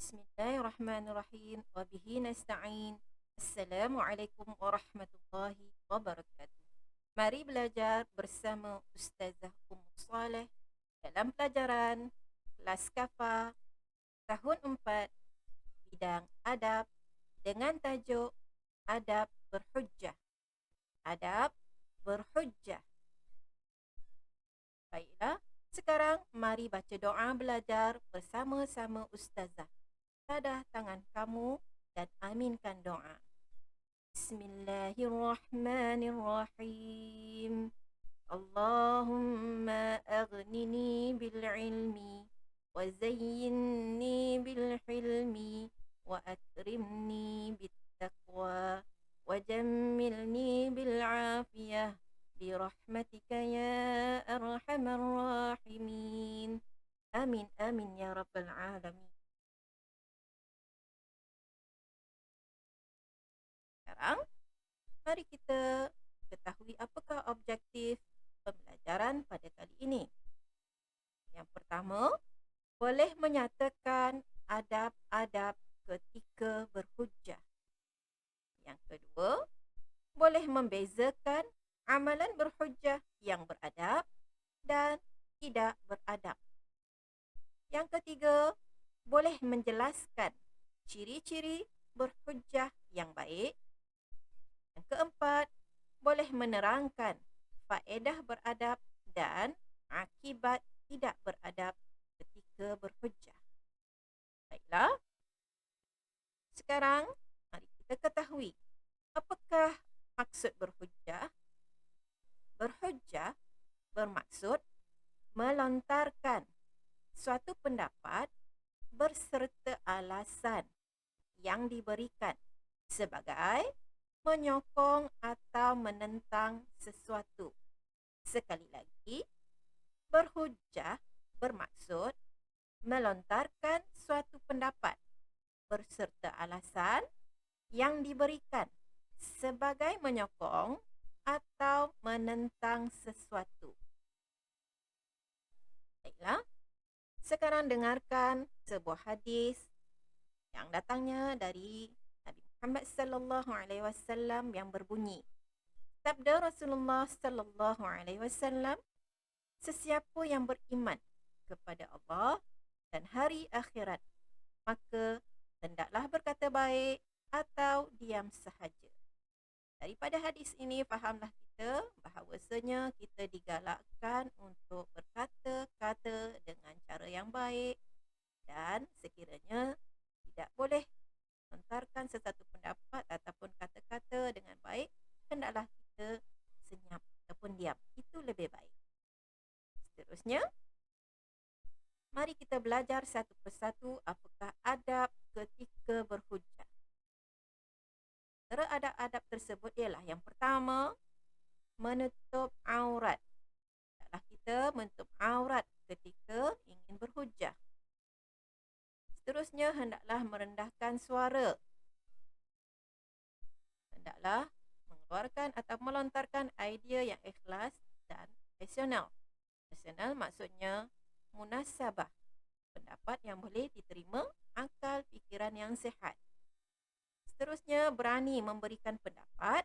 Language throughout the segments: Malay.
Bismillahirrahmanirrahim. Wabihi nasta'in. Assalamualaikum warahmatullahi wabarakatuh. Mari belajar bersama Ustazah Saleh dalam pelajaran kelas Kafa tahun 4 bidang adab dengan tajuk Adab Berhujjah. Adab Berhujjah. Baiklah, sekarang mari baca doa belajar bersama-sama Ustazah. Tadah tangan kamu dan aminkan doa. Bismillahirrahmanirrahim. Allahumma aghnini bil'ilmi wa zayyinni bilhilmi wa akrimni bittaqwa wa jammilni bil'afiyah birahmatika ya arhamar rahimin. Amin amin ya rabbal alamin. Sekarang, mari kita ketahui apakah objektif pembelajaran pada kali ini. Yang pertama, boleh menyatakan adab-adab ketika berhujjah. Yang kedua, boleh membezakan amalan berhujjah yang beradab dan tidak beradab. Yang ketiga, boleh menjelaskan ciri-ciri berhujjah yang baik. Yang keempat, boleh menerangkan faedah beradab dan akibat tidak beradab ketika berhujjah. Baiklah, sekarang mari kita ketahui apakah maksud berhujjah. Berhujjah bermaksud melontarkan suatu pendapat berserta alasan yang diberikan sebagai menyokong atau menentang sesuatu. Sekali lagi, berhujjah bermaksud melontarkan suatu pendapat berserta alasan yang diberikan sebagai menyokong atau menentang sesuatu. Baiklah, sekarang dengarkan sebuah hadis yang datangnya dari Nabi Muhammad sallallahu alaihi wasallam yang berbunyi, sabda Rasulullah sallallahu alaihi wasallam, sesiapa yang beriman kepada Allah dan hari akhirat, maka hendaklah berkata baik atau diam sahaja. Daripada hadis ini fahamlah kita bahawasanya kita digalakkan untuk berkata-kata dengan cara yang baik dan sekiranya tidak boleh lontarkan sesuatu pendapat ataupun kata-kata dengan baik, hendaklah kita senyap ataupun diam. Itu lebih baik. Seterusnya, mari kita belajar satu persatu apakah adab ketika berhujjah. Antara adab-adab tersebut ialah yang pertama, menutup aurat. Hendaklah kita menutup aurat ketika ingin berhujjah. Seterusnya, hendaklah merendahkan suara. Hendaklah mengeluarkan atau melontarkan idea yang ikhlas dan rasional. Rasional maksudnya munasabah, pendapat yang boleh diterima, akal fikiran yang sihat. Seterusnya, berani memberikan pendapat,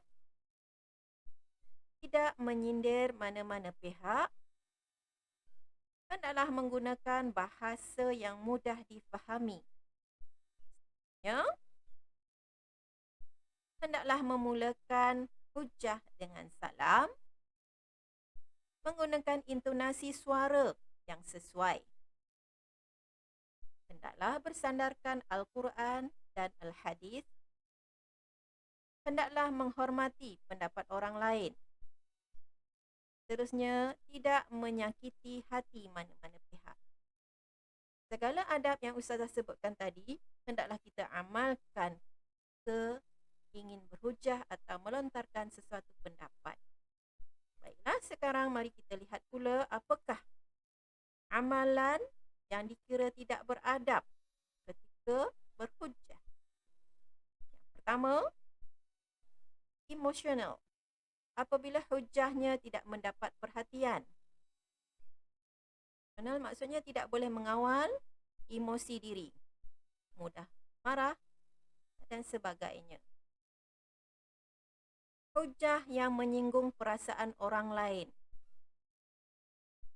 tidak menyindir mana-mana pihak, hendaklah menggunakan bahasa yang mudah difahami. Ya, hendaklah memulakan hujjah dengan salam, menggunakan intonasi suara yang sesuai. Hendaklah bersandarkan Al-Quran dan Al-Hadis. Hendaklah menghormati pendapat orang lain. Seterusnya, tidak menyakiti hati mana-mana pihak. Segala adab yang Ustazah sebutkan tadi, hendaklah kita amalkan ke ingin berhujjah atau melontarkan sesuatu pendapat. Baiklah, sekarang mari kita lihat pula apakah amalan yang dikira tidak beradab ketika berhujjah. Yang pertama, emosional. Apabila hujjahnya tidak mendapat perhatian. Emosional maksudnya tidak boleh mengawal emosi diri. mudah marah, dan sebagainya. Hujah yang menyinggung perasaan orang lain.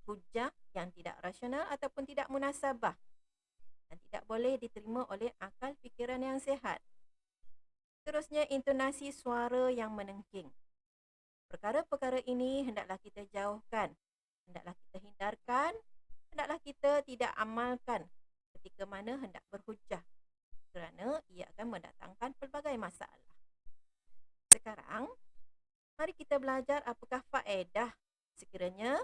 Hujah yang tidak rasional ataupun tidak munasabah dan tidak boleh diterima oleh akal fikiran yang sihat. Terusnya, intonasi suara yang menengking. Perkara-perkara ini hendaklah kita jauhkan, hendaklah kita hindarkan, hendaklah kita tidak amalkan ketika mana hendak berhujah, kerana ia akan mendatangkan pelbagai masalah. Sekarang, mari kita belajar apakah faedah sekiranya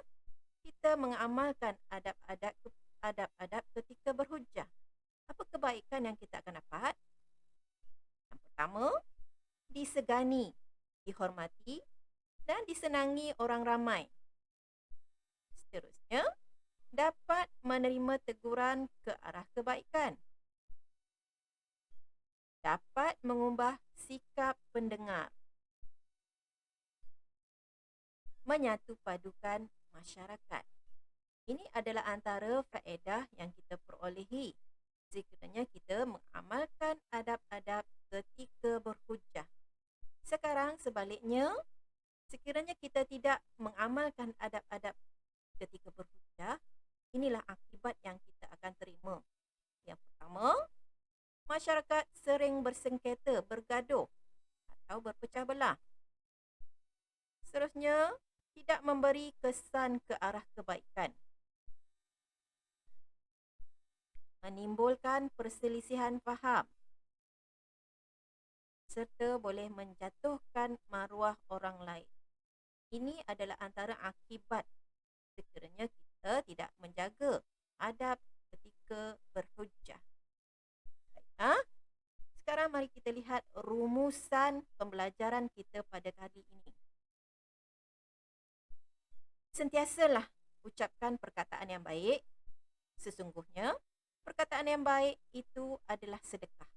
kita mengamalkan adab-adab ketika berhujah. Apa kebaikan yang kita akan dapat? Yang pertama, disegani, dihormati dan disenangi orang ramai. Seterusnya, dapat menerima teguran ke arah kebaikan. Dapat mengubah sikap pendengar. Menyatu padukan masyarakat. Ini adalah antara faedah yang kita perolehi sekiranya kita mengamalkan adab-adab ketika berhujah. Sekarang sebaliknya, sekiranya kita tidak mengamalkan adab-adab ketika berhujah, inilah akibat yang kita akan terima. Yang pertama, masyarakat sering bersengketa, bergaduh atau berpecah belah. Seterusnya, tidak memberi kesan ke arah kebaikan. Menimbulkan perselisihan faham serta boleh menjatuhkan maruah orang lain. Ini adalah antara akibat sekiranya kita tidak menjaga adab ketika berhujah. Baiklah, sekarang mari kita lihat rumusan pembelajaran kita pada kali ini. Sentiasalah ucapkan perkataan yang baik. Sesungguhnya, perkataan yang baik itu adalah sedekah.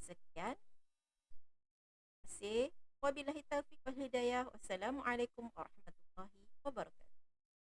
Sekian. Terima kasih. Wabillahi taufiq wal hidayah. Wassalamualaikum warahmatullahi wabarakatuh.